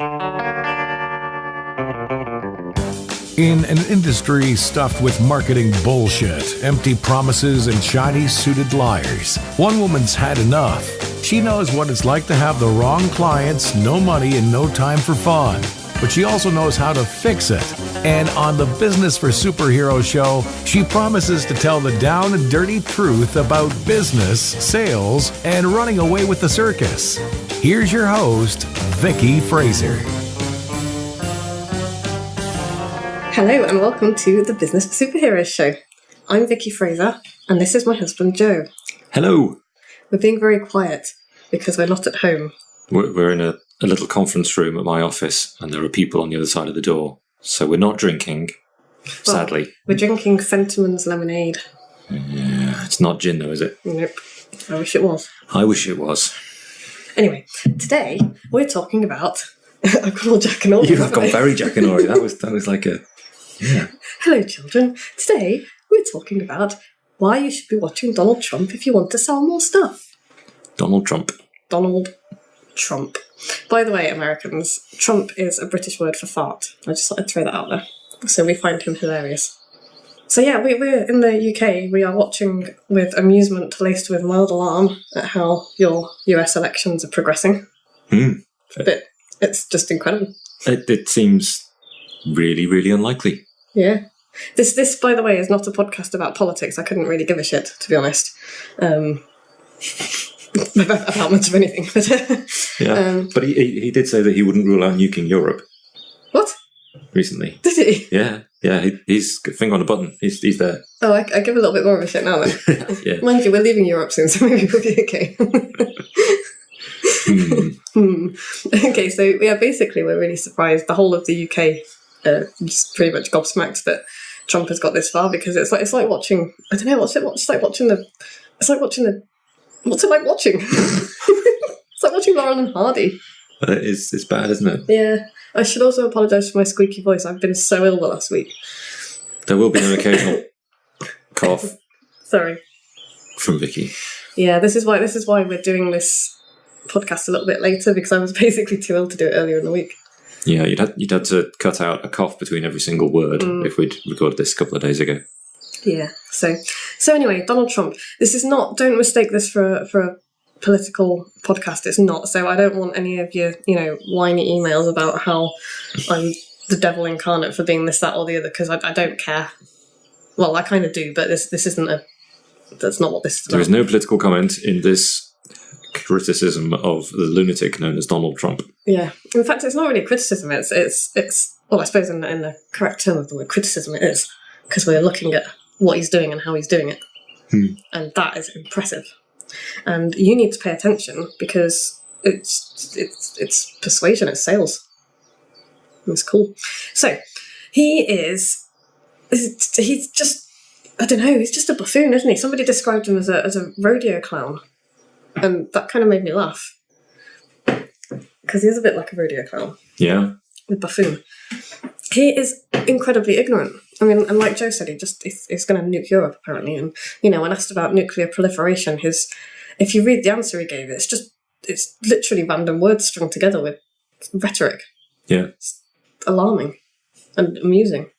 In an industry stuffed with marketing bullshit, empty promises, and shiny-suited liars, one woman's had enough. She knows what it's like to have the wrong clients, no money, and no time for fun. But she also knows how to fix it. And on the Business for Superheroes show, she promises to tell the down and dirty truth about business, sales, and running away with the circus. Here's your host, Vicky Fraser. Hello and welcome to the Business for Superheroes show. I'm Vicky Fraser and this is my husband Joe. Hello. We're being very quiet because we're not at home. We're in a little conference room at my office and there are people on the other side of the door. So we're not drinking, sadly. We're drinking Fentiman's lemonade. Yeah, it's not gin though, is it? Nope. I wish it was. I wish it was. Anyway, today we're talking about... I've gone all Jackanory. You have gone very Jackanory. That was like a... Yeah. Hello, children. Today, we're talking about why you should be watching Donald Trump if you want to sell more stuff. Donald Trump. Donald Trump. By the way, Americans, Trump is a British word for fart. I just thought I'd throw that out there. So we find him hilarious. So yeah, we're in the UK. We are watching with amusement laced with mild alarm at how your US elections are progressing. But it's just incredible. It seems really, really unlikely. Yeah. This, by the way, is not a podcast about politics. I couldn't really give a shit, to be honest, about much of anything. But yeah, but he did say that he wouldn't rule out nuking Europe. What? Recently. Did he? Yeah. He's finger on the button. He's there. Oh, I give a little bit more of a shit now then. Yeah. Mind you, we're leaving Europe soon, so maybe we'll be okay. Okay, so yeah, basically we're really surprised. The whole of the UK just pretty much gobsmacked that Trump has got this far, because it's like watching, I don't know, what's it like watching it's like watching Laurel and Hardy. It's bad, isn't it? Yeah. I should also apologise for my squeaky voice. I've been so ill the last week. There will be an occasional cough. Sorry. From Vicky. Yeah, this is why we're doing this podcast a little bit later, because I was basically too ill to do it earlier in the week. Yeah, you'd had to cut out a cough between every single word if we'd recorded this a couple of days ago. Yeah. So anyway, Donald Trump. This is not. Don't mistake this for a political podcast. It's not. So I don't want any of your whiny emails about how I'm the devil incarnate for being this, that, or the other, because I don't care. Well, I kind of do, but this isn't that's not what this is about. There is no political comment in this criticism of the lunatic known as Donald Trump. Yeah. In fact, it's not really a criticism. It's well, I suppose in the correct term of the word criticism it is, because we're looking at what he's doing and how he's doing it. And that is impressive. And you need to pay attention, because it's persuasion, it's sales. It's cool. So he's just, I don't know, he's just a buffoon, isn't he? Somebody described him as a rodeo clown. And that kind of made me laugh, because he is a bit like a rodeo clown. Yeah. The buffoon. He is incredibly ignorant. I mean, and like Joe said, he's going to nuke Europe, apparently. And, when asked about nuclear proliferation, if you read the answer he gave, it's literally random words strung together with rhetoric. Yeah. It's alarming and amusing.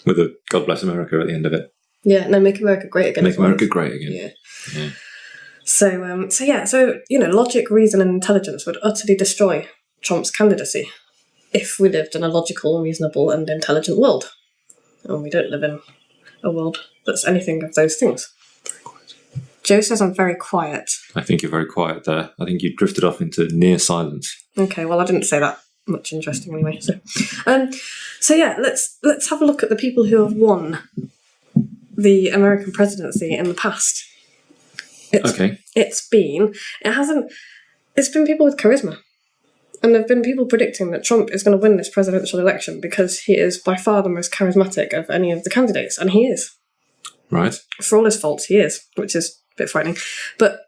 With a God bless America at the end of it. Yeah, no, make America great again. Make America great again. Yeah. So logic, reason and intelligence would utterly destroy Trump's candidacy if we lived in a logical, reasonable and intelligent world. And we don't live in a world that's anything of those things. Very quiet. Joe says I'm very quiet. I think you're very quiet there. I think you drifted off into near silence. Okay, well, I didn't say that much interesting anyway. So yeah, let's have a look at the people who have won the American presidency in the past. It's been people with charisma. And there have been people predicting that Trump is going to win this presidential election because he is by far the most charismatic of any of the candidates. And he is. Right. For all his faults, he is, which is a bit frightening. But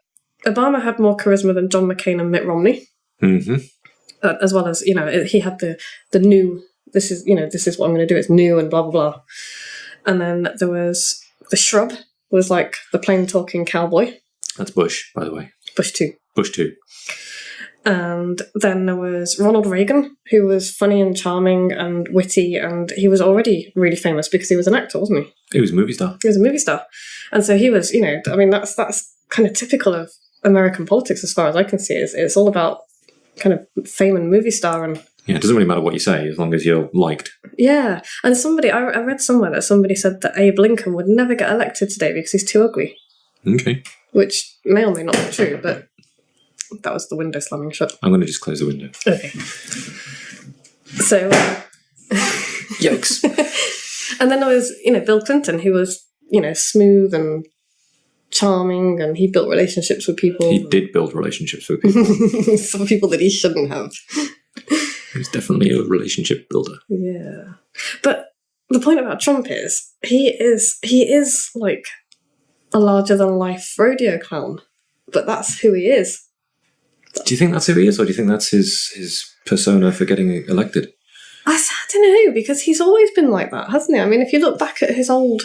Obama had more charisma than John McCain and Mitt Romney. Mm-hmm. As well as, he had the new, this is what I'm going to do, it's new and blah, blah, blah. And then there was the Shrub, was like the plain talking cowboy. That's Bush, by the way. Bush 2. Bush 2. And then there was Ronald Reagan, who was funny and charming and witty, and he was already really famous because he was an actor, wasn't he? He was a movie star. He was a movie star. And so he was, I mean, that's kind of typical of American politics as far as I can see. It's all about kind of fame and movie star. And yeah, it doesn't really matter what you say as long as you're liked. yeah. And I read somewhere that somebody said that Abe Lincoln would never get elected today because he's too ugly. Okay. Which may or may not be true, but that was the window slamming shut. I'm going to just close the window. Okay. So... Yikes. And then there was, Bill Clinton, who was, smooth and charming, and he built relationships with people. He did build relationships with people. Some people that he shouldn't have. He was definitely a relationship builder. Yeah. But the point about Trump is, he is like a larger-than-life rodeo clown. But that's who he is. Do you think that's who he is, or do you think that's his persona for getting elected? I don't know, because he's always been like that, hasn't he? I mean, if you look back at his old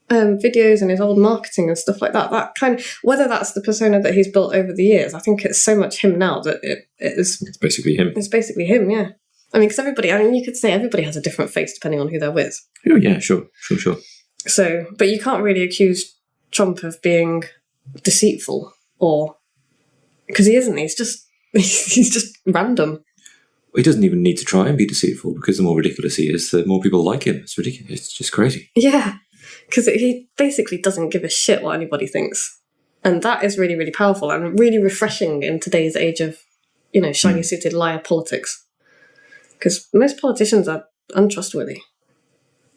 videos and his old marketing and stuff like that, that kind of, whether that's the persona that he's built over the years, I think it's so much him now that it's basically him. It's basically him, yeah. I mean, because you could say everybody has a different face depending on who they're with. Oh, yeah, sure. So, but you can't really accuse Trump of being deceitful, or because he isn't. He's just random. He doesn't even need to try and be deceitful, because the more ridiculous he is, the more people like him. It's ridiculous. It's just crazy. Yeah, because he basically doesn't give a shit what anybody thinks. And that is really, really powerful and really refreshing in today's age of, shiny-suited liar politics. Because most politicians are untrustworthy.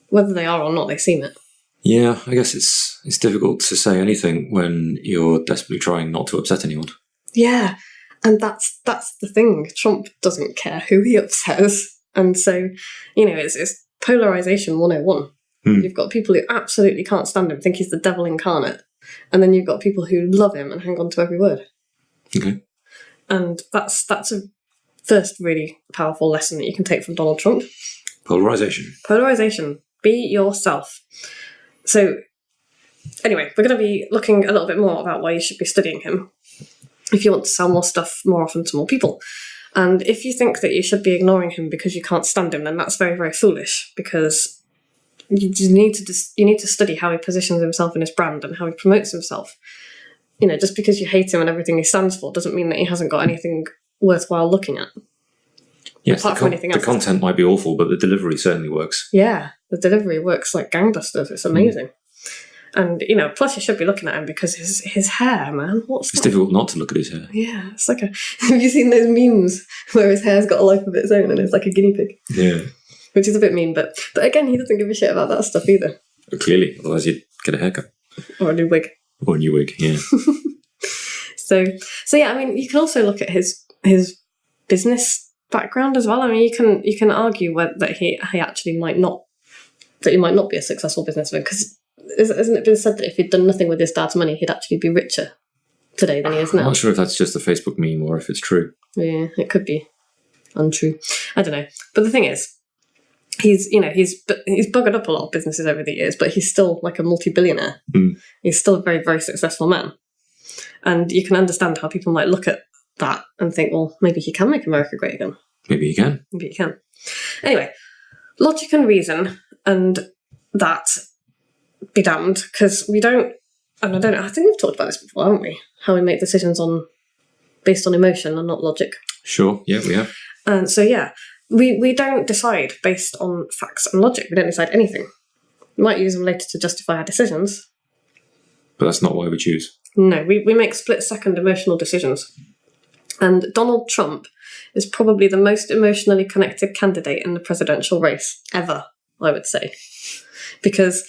Whether they are or not, they seem it. Yeah, I guess it's difficult to say anything when you're desperately trying not to upset anyone. Yeah, and that's the thing. Trump doesn't care who he upsets. And so, it's polarization 101. You've got people who absolutely can't stand him, think he's the devil incarnate. And then you've got people who love him and hang on to every word. Okay. And that's a first really powerful lesson that you can take from Donald Trump. Polarization. Be yourself. So, anyway, we're going to be looking a little bit more about why you should be studying him if you want to sell more stuff more often to more people. And if you think that you should be ignoring him because you can't stand him, then that's very, very foolish, because you need to study how he positions himself in his brand and how he promotes himself. Just because you hate him and everything he stands for doesn't mean that he hasn't got anything worthwhile looking at. Yes, apart from anything else. The content might be awful, but the delivery certainly works. Yeah, the delivery works like gangbusters. It's amazing. And, plus you should be looking at him because his hair, man. It's difficult not to look at his hair. Yeah, it's like have you seen those memes where his hair's got a life of its own and it's like a guinea pig? Yeah. Which is a bit mean, but again, he doesn't give a shit about that stuff either. Clearly, otherwise you'd get a haircut. Or a new wig. Yeah. So yeah, I mean, you can also look at his business background as well. I mean, you can argue that he actually might not be a successful businessman, because hasn't it been said that if he'd done nothing with his dad's money, he'd actually be richer today than he is now? I'm not sure if that's just a Facebook meme or if it's true. Yeah, it could be untrue. I don't know. But the thing is, he's buggered up a lot of businesses over the years, but he's still like a multi-billionaire. He's still a very, very successful man. And you can understand how people might look at that and think, well, maybe he can make America great again. Maybe he can. Anyway, logic and reason, and that be damned, because we don't, and I don't know, I think we've talked about this before, haven't we? How we make decisions based on emotion and not logic. Sure, yeah, we have. And so, yeah, we don't decide based on facts and logic. We don't decide anything. We might use them later to justify our decisions. But that's not why we choose. No, we make split-second emotional decisions. And Donald Trump is probably the most emotionally connected candidate in the presidential race ever, I would say. Because...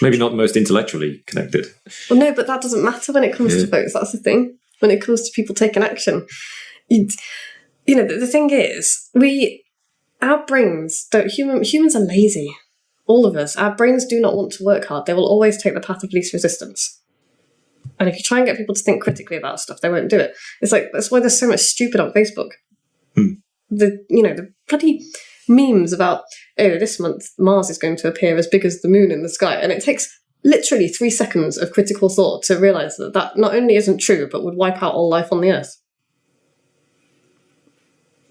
maybe not most intellectually connected. Well, no, but that doesn't matter when it comes to votes. That's the thing. When it comes to people taking action. The thing is, our brains don't... Humans are lazy. All of us. Our brains do not want to work hard. They will always take the path of least resistance. And if you try and get people to think critically about stuff, they won't do it. It's like, that's why there's so much stupid on Facebook. The bloody memes about, this month Mars is going to appear as big as the moon in the sky. And it takes literally 3 seconds of critical thought to realise that not only isn't true, but would wipe out all life on the Earth.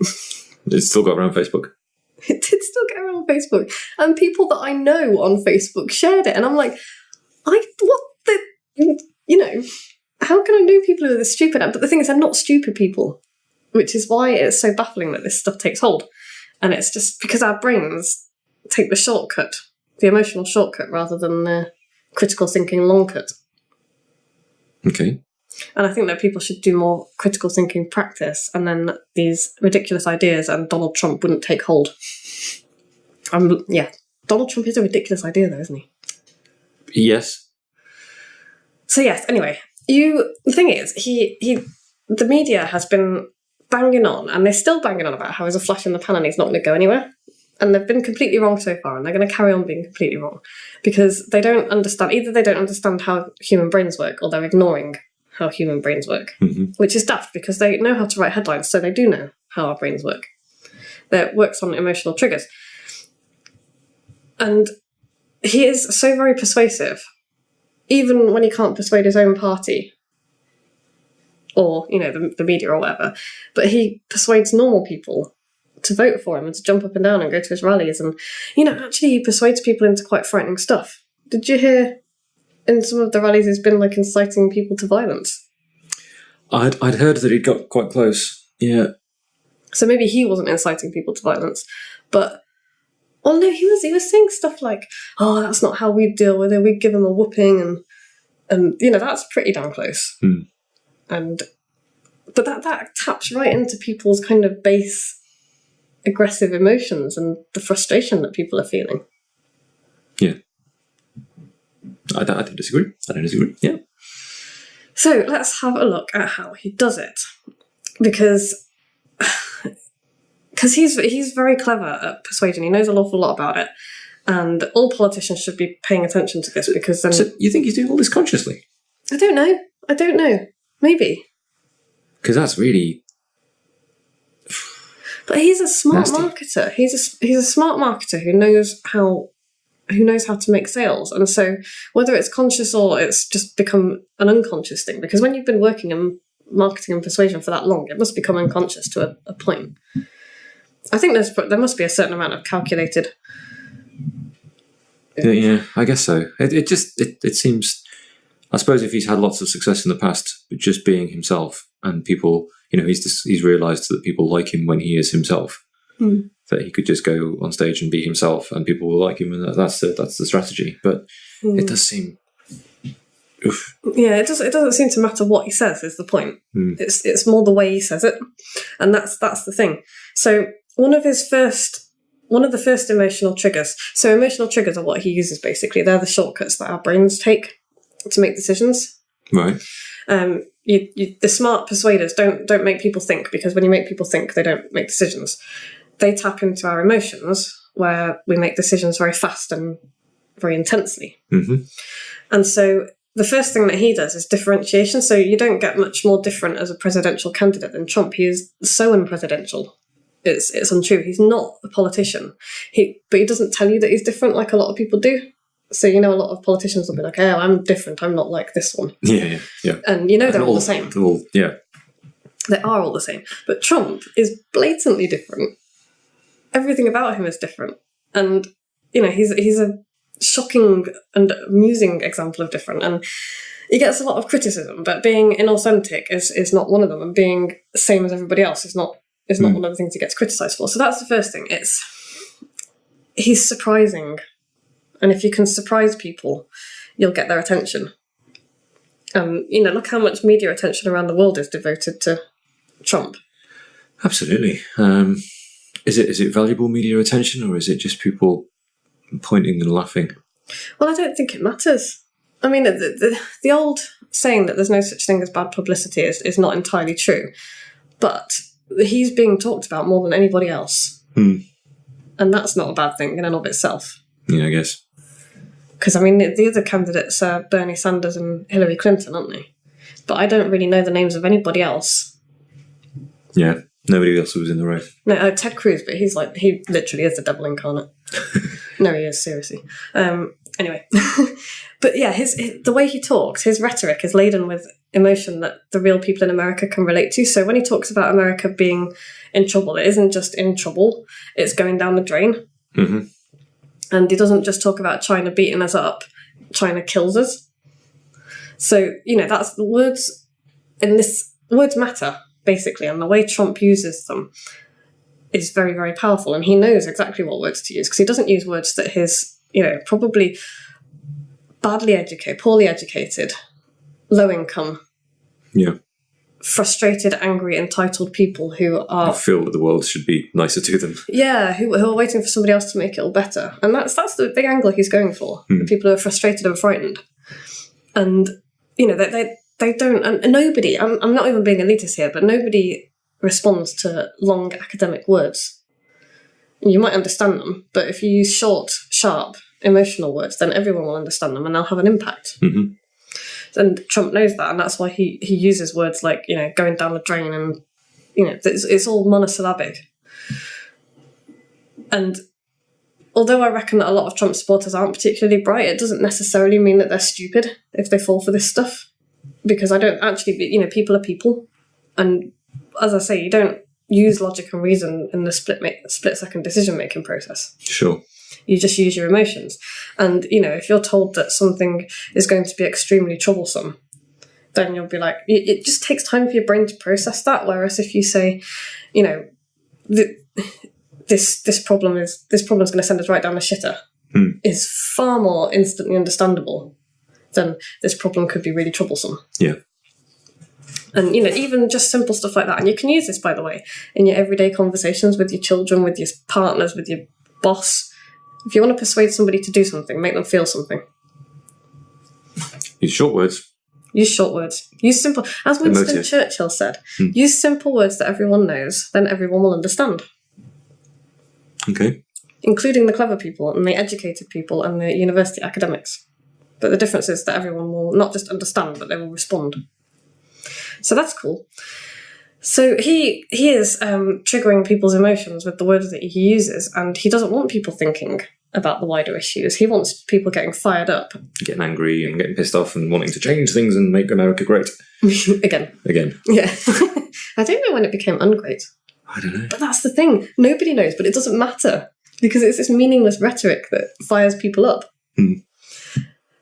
It still got around Facebook. It did still get around on Facebook. And people that I know on Facebook shared it. And I'm like, how can I know people who are this stupid? But the thing is, they're not stupid people, which is why it's so baffling that this stuff takes hold. And it's just because our brains take the shortcut, the emotional shortcut, rather than the critical thinking long cut. Okay. And I think that people should do more critical thinking practice, and then these ridiculous ideas and Donald Trump wouldn't take hold. Donald Trump is a ridiculous idea, though, isn't he? Yes. So yes, anyway, the thing is, the media has been banging on, and they're still banging on about how he's a flash in the pan and he's not going to go anywhere. And they've been completely wrong so far, and they're going to carry on being completely wrong because they don't understand. Either they don't understand how human brains work, or they're ignoring how human brains work, which is daft because they know how to write headlines, so they do know how our brains work. That works on emotional triggers. And he is so very persuasive, even when he can't persuade his own party or, the media or whatever, but he persuades normal people to vote for him and to jump up and down and go to his rallies. And, actually he persuades people into quite frightening stuff. Did you hear in some of the rallies he's been inciting people to violence? I'd heard that he'd got quite close. Yeah. So maybe he wasn't inciting people to violence, but no, he was saying stuff like, "Oh, that's not how we deal with it. We give him a whooping," and that's pretty damn close. But that taps right into people's kind of base aggressive emotions and the frustration that people are feeling. Yeah. I don't disagree. Yeah. So let's have a look at how he does it, because he's very clever at persuasion. He knows an awful lot about it, and all politicians should be paying attention to this because then. So you think he's doing all this consciously? I don't know. Maybe. Because that's really. But he's a smart nasty marketer. He's a smart marketer who knows how to make sales. And so whether it's conscious or it's just become an unconscious thing, because when you've been working in marketing and persuasion for that long, it must become unconscious to a point. I think there must be a certain amount of calculated. Yeah, I guess so. It seems. I suppose if he's had lots of success in the past, just being himself, and people, he's realised that people like him when he is himself. That he could just go on stage and be himself, and people will like him, and that's the strategy. But it does seem. Oof. Yeah, it doesn't seem to matter what he says. Is the point? It's more the way he says it, and that's the thing. So one of the first emotional triggers. So emotional triggers are what he uses basically. They're the shortcuts that our brains take to make decisions. Right. The smart persuaders don't make people think, because when you make people think, they don't make decisions. They tap into our emotions, where we make decisions very fast and very intensely. And so the first thing that he does is differentiation. So you don't get much more different as a presidential candidate than Trump. He is so unpresidential. It's untrue. He's not a politician. But he doesn't tell you that he's different like a lot of people do. So, a lot of politicians will be like, "Oh, I'm different. I'm not like this one." Yeah. And they're all the same. Yeah. They are all the same. But Trump is blatantly different. Everything about him is different. And, he's a shocking and amusing example of different. And he gets a lot of criticism, but being inauthentic is not one of them. And being the same as everybody else is not one of the things he gets criticised for. So that's the first thing. He's surprising. And if you can surprise people, you'll get their attention. Look how much media attention around the world is devoted to Trump. Absolutely. Is it valuable media attention, or is it just people pointing and laughing? Well, I don't think it matters. I mean, the old saying that there's no such thing as bad publicity is not entirely true. But he's being talked about more than anybody else. And that's not a bad thing in and of itself. Yeah, I guess. Because, the other candidates are Bernie Sanders and Hillary Clinton, aren't they? But I don't really know the names of anybody else. Yeah, nobody else was in the race. No, Ted Cruz, but he literally is the devil incarnate. No, he is, seriously. Anyway. But yeah, the way he talks, his rhetoric is laden with emotion that the real people in America can relate to. So when he talks about America being in trouble, it isn't just in trouble, it's going down the drain. Mm-hmm. And he doesn't just talk about China beating us up, China kills us. So, that's the words in this, words matter, basically, and the way Trump uses them is very, very powerful, and he knows exactly what words to use, because he doesn't use words that his, probably badly educated, poorly educated, low income, frustrated, angry, entitled people who I feel that the world should be nicer to them. Yeah, who are waiting for somebody else to make it all better. And that's the big angle he's going for. The people who are frustrated and frightened. And, they don't, and nobody, I'm not even being elitist here, but nobody responds to long academic words. You might understand them, but if you use short, sharp, emotional words, then everyone will understand them and they'll have an impact. Mm-hmm. And Trump knows that, and that's why he uses words like, going down the drain, and, it's all monosyllabic. And although I reckon that a lot of Trump supporters aren't particularly bright, it doesn't necessarily mean that they're stupid if they fall for this stuff. Because I don't actually, people are people. And as I say, you don't use logic and reason in the split-second decision-making process. Sure. You just use your emotions. And, if you're told that something is going to be extremely troublesome, then you'll be like, it just takes time for your brain to process that. Whereas if you say, this problem is going to send us right down the shitter, is far more instantly understandable than this problem could be really troublesome. Yeah. And, even just simple stuff like that. And you can use this, by the way, in your everyday conversations with your children, with your partners, with your boss. If you want to persuade somebody to do something, make them feel something. Use short words. Use short words. Use simple. As Winston Churchill said, use simple words that everyone knows, then everyone will understand. Okay. Including the clever people and the educated people and the university academics. But the difference is that everyone will not just understand, but they will respond. So that's cool. So he is triggering people's emotions with the words that he uses, and he doesn't want people thinking about the wider issues. He wants people getting fired up. Getting angry and getting pissed off and wanting to change things and make America great. Again. Yeah. I don't know when it became ungreat. I don't know. But that's the thing. Nobody knows, but it doesn't matter. Because it's this meaningless rhetoric that fires people up.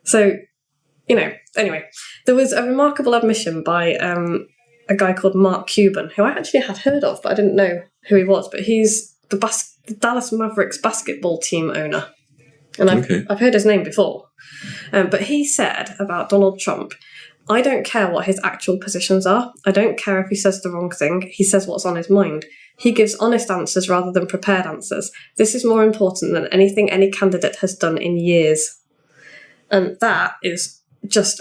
So, anyway, there was a remarkable admission by a guy called Mark Cuban, who I actually had heard of, but I didn't know who he was. But he's the Dallas Mavericks basketball team owner. And I've heard his name before. But he said about Donald Trump, I don't care what his actual positions are. I don't care if he says the wrong thing. He says what's on his mind. He gives honest answers rather than prepared answers. This is more important than anything any candidate has done in years. And that is just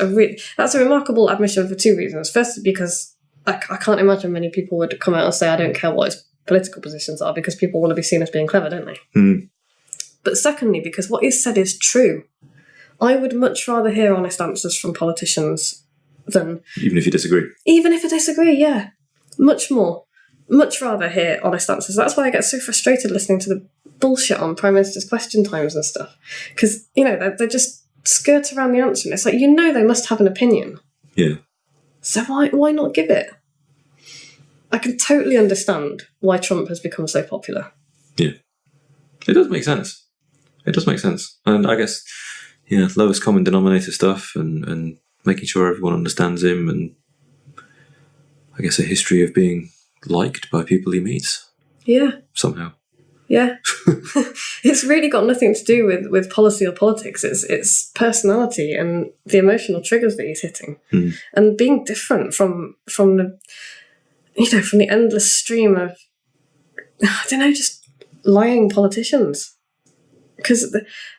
that's a remarkable admission for two reasons. First, because I can't imagine many people would come out and say, I don't care what his political positions are, because people want to be seen as being clever, don't they? But secondly, because what he said is true. I would much rather hear honest answers from politicians than... Even if you disagree? Even if I disagree, yeah. Much more. Much rather hear honest answers. That's why I get so frustrated listening to the bullshit on Prime Minister's question times and stuff. Because, they just skirt around the answer. And it's like, they must have an opinion. Yeah. So why not give it? I can totally understand why Trump has become so popular. Yeah. It does make sense. And I guess, lowest common denominator stuff and making sure everyone understands him, and I guess a history of being liked by people he meets. Yeah. Somehow. Yeah. It's really got nothing to do with policy or politics. It's personality and the emotional triggers that he's hitting. And being different from the from the endless stream of just lying politicians.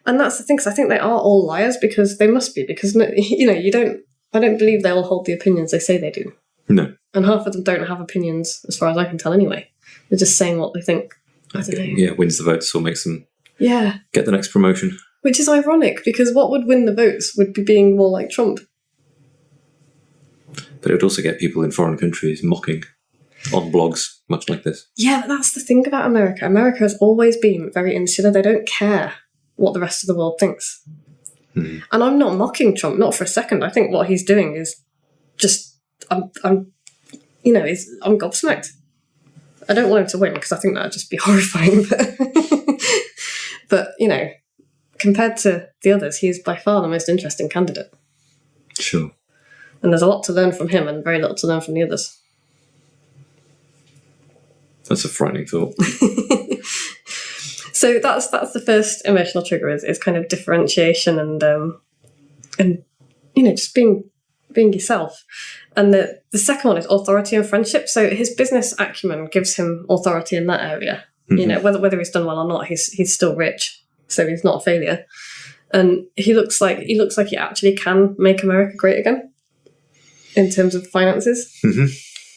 And that's the thing, because I think they are all liars, because they must be, because I don't believe they all hold the opinions they say they do. No. And half of them don't have opinions, as far as I can tell anyway. They're just saying what they think. I don't know. Yeah, wins the votes or makes them get the next promotion. Which is ironic, because what would win the votes would be being more like Trump. But it would also get people in foreign countries mocking on blogs, much like this. Yeah, but that's the thing about America. America has always been very insular. They don't care what the rest of the world thinks. And I'm not mocking Trump, not for a second. I think what he's doing is just I'm gobsmacked. I don't want him to win because I think that would just be horrifying. But, compared to the others, he is by far the most interesting candidate. Sure. And there's a lot to learn from him and very little to learn from the others. That's a frightening thought. So that's the first emotional trigger is kind of differentiation and just being yourself. And the second one is authority and friendship. So his business acumen gives him authority in that area. Mm-hmm. Whether he's done well or not, he's still rich, so he's not a failure. And he looks like he actually can make America great again in terms of finances. Mm-hmm.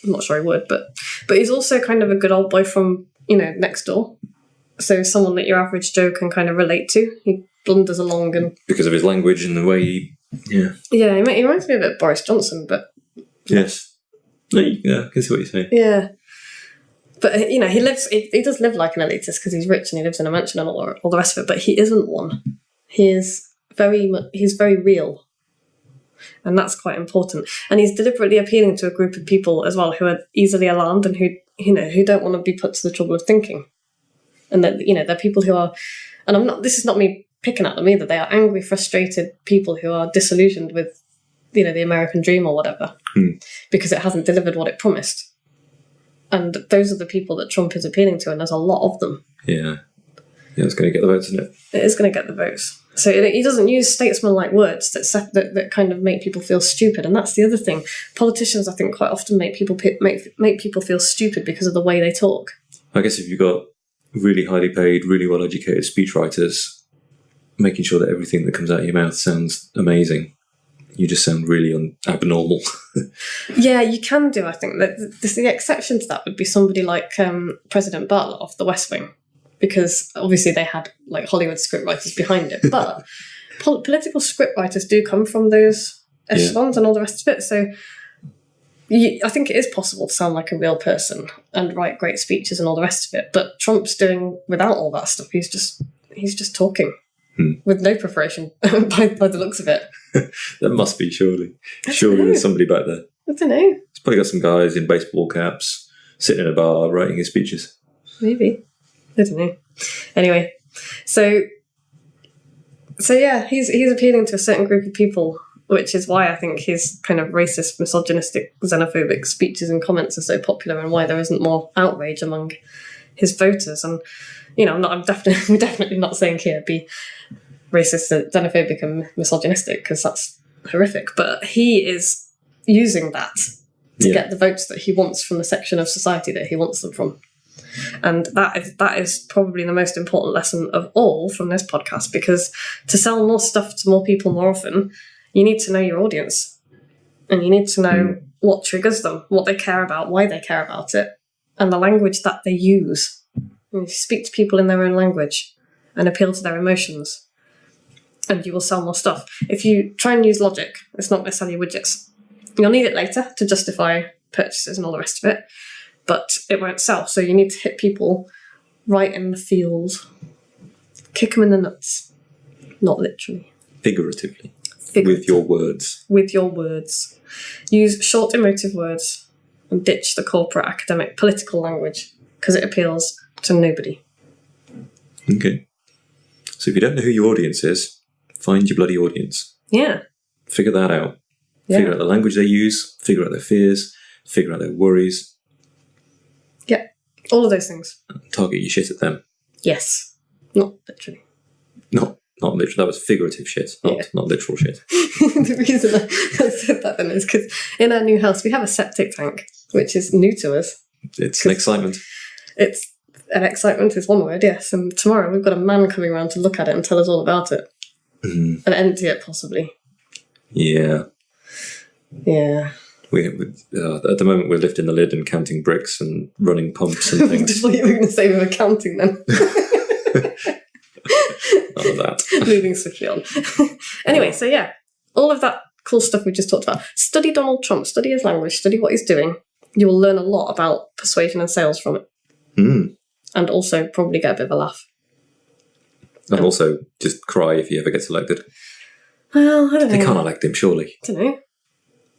I'm not sure he would, but he's also kind of a good old boy from next door. So someone that your average Joe can kind of relate to. He blunders along and because of his language and the way he he reminds me a bit of Boris Johnson, but yes, yeah, I can see what you're saying. Yeah, but he does live like an elitist because he's rich and he lives in a mansion and all the rest of it. But he isn't one. He's very real. And that's quite important. And he's deliberately appealing to a group of people as well who are easily alarmed and who don't want to be put to the trouble of thinking. And that they're people who are, and this is not me picking at them either. They are angry, frustrated people who are disillusioned with, the American dream or whatever, because it hasn't delivered what it promised. And those are the people that Trump is appealing to, and there's a lot of them. Yeah, it's going to get the votes, isn't it? It is going to get the votes. So he doesn't use statesman-like words that kind of make people feel stupid, and that's the other thing. Politicians, I think, quite often make people feel stupid because of the way they talk. I guess if you've got really highly paid, really well-educated speechwriters, making sure that everything that comes out of your mouth sounds amazing, you just sound really abnormal. Yeah, you can do. I think that the exception to that would be somebody like President Bartlett of The West Wing, because obviously they had Hollywood scriptwriters behind it. But political scriptwriters do come from those echelons and all the rest of it. So I think it is possible to sound like a real person and write great speeches and all the rest of it. But Trump's doing without all that stuff. He's just talking with no preparation by the looks of it. That must be surely there's somebody back there. I don't know. He's probably got some guys in baseball caps sitting in a bar writing his speeches. Maybe. I don't know. Anyway, so yeah, he's appealing to a certain group of people, which is why I think his kind of racist, misogynistic, xenophobic speeches and comments are so popular, and why there isn't more outrage among his voters. And we're definitely not saying here be racist, xenophobic, and misogynistic, because that's horrific. But he is using that to get the votes that he wants from the section of society that he wants them from. And that is probably the most important lesson of all from this podcast, because to sell more stuff to more people more often, you need to know your audience, and you need to know what triggers them, what they care about, why they care about it, and the language that they use. You speak to people in their own language and appeal to their emotions, and you will sell more stuff. If you try and use logic, it's not going to sell you widgets. You'll need it later to justify purchases and all the rest of it, but it won't sell. So you need to hit people right in the feels. Kick them in the nuts. Not literally. Figuratively. With your words. With your words. Use short, emotive words and ditch the corporate, academic, political language, because it appeals to nobody. Okay. So if you don't know who your audience is, find your bloody audience. Yeah. Figure that out. Yeah. Figure out the language they use, figure out their fears, figure out their worries. Yeah. All of those things. Target your shit at them. Yes. Not literally. Not literal. That was figurative shit, not literal shit. The reason I said that then is because in our new house we have a septic tank, which is new to us. It's an excitement. It's an excitement is one word, yes. And tomorrow we've got a man coming around to look at it and tell us all about it. And empty it, possibly. Yeah. Yeah. We at the moment we're lifting the lid and counting bricks and running pumps and things. Just what you were going to say we were counting then. None of that. Moving swiftly on. Anyway, so yeah, all of that cool stuff we just talked about. Study Donald Trump, study his language, study what he's doing. You will learn a lot about persuasion and sales from it. And also probably get a bit of a laugh. And also just cry if he ever gets elected. Well, I don't know. They can't elect him, surely. I don't know.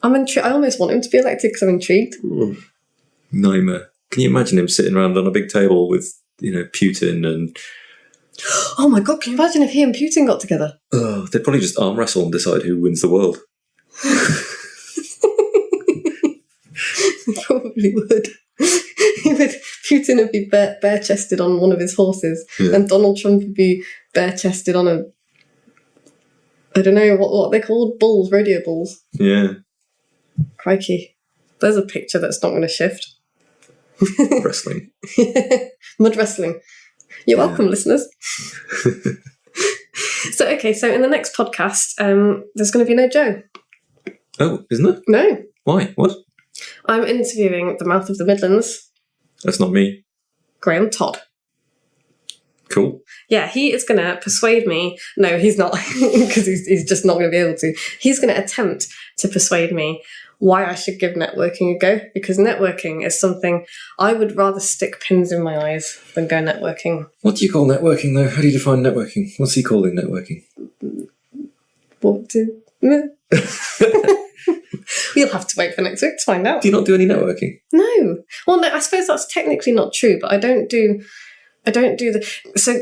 I'm intrigued. I almost want him to be elected because I'm intrigued. Nightmare. Can you imagine him sitting around on a big table with, Putin and... Oh my God, can you imagine if he and Putin got together? Oh, they'd probably just arm wrestle and decide who wins the world. Probably would. Putin would be bare-chested on one of his horses, and Donald Trump would be bare-chested on a... I don't know, what they're called? Bulls, rodeo bulls. Yeah. Crikey. There's a picture that's not going to shift. Wrestling. Mud wrestling. You're welcome, listeners. So in the next podcast, there's going to be no Joe. Oh, isn't there? No. Why? What? I'm interviewing the mouth of the Midlands. That's not me. Graham Todd. Cool. Yeah, he is going to persuade me. No, he's not, because he's just not going to be able to. He's going to attempt to persuade me why I should give networking a go, because networking is something I would rather stick pins in my eyes than go networking. What do you call networking, though? How do you define networking? What's he calling networking? We'll have to wait for next week to find out. Do you not do any networking? No. Well, no, I suppose that's technically not true, but I don't do the... So,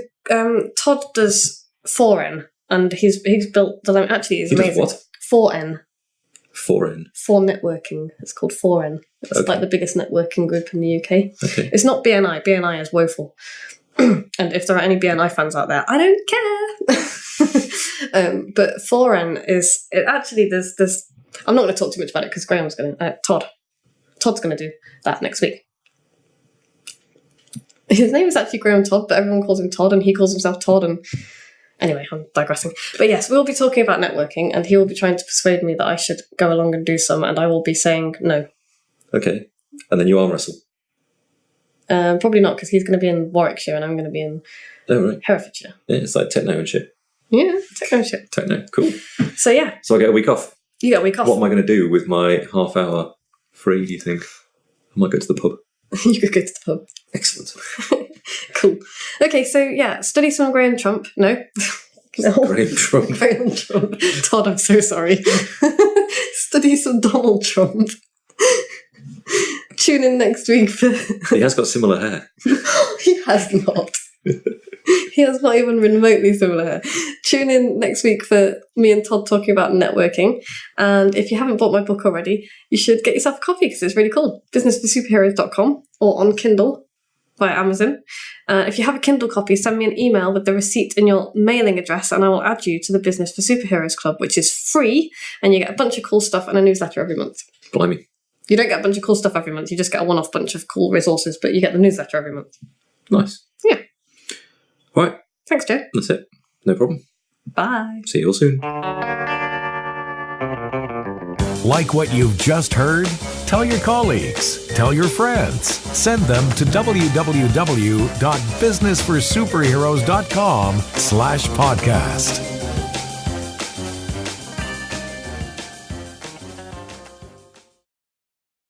Todd does 4N, and he's built the... Actually, he's amazing. What? 4N. 4N? For networking. It's called 4N. It's like the biggest networking group in the UK. Okay. It's not BNI. BNI is woeful. And if there are any BNI fans out there, I don't care. But 4N is... There's I'm not going to talk too much about it because Graham's going to... Todd's going to do that next week. His name is actually Graham Todd, but everyone calls him Todd, and he calls himself Todd. And anyway, I'm digressing. But yes, we'll be talking about networking, and he will be trying to persuade me that I should go along and do some, and I will be saying no. Okay. And then you arm wrestle? Probably not, because he's going to be in Warwickshire, and I'm going to be in Herefordshire. Yeah, it's like techno and shit. Yeah, techno shit. Techno, cool. So yeah. So I get a week off? You get a week off. What am I going to do with my half hour free, do you think? I might go to the pub. You could go to the pub. Excellent. Cool. Okay, so yeah, study some Graham Trump. No. No. Graham Trump. Graham Trump. Todd, I'm so sorry. Study some Donald Trump. Tune in next week for... He has got similar hair. He has not. He has not even remotely similar hair. Tune in next week for me and Todd talking about networking. And if you haven't bought my book already, you should get yourself a copy because it's really cool. businessforsuperheroes.com or on Kindle via Amazon. If you have a Kindle copy, send me an email with the receipt and your mailing address, and I will add you to the Business for Superheroes Club, which is free, and you get a bunch of cool stuff and a newsletter every month. Blimey. You don't get a bunch of cool stuff every month. You just get a one-off bunch of cool resources, but you get the newsletter every month. Nice. Yeah. Right. Thanks, Joe. That's it. No problem. Bye. See you all soon. Like what you've just heard? Tell your colleagues, tell your friends, send them to www.businessforsuperheroes.com/podcast.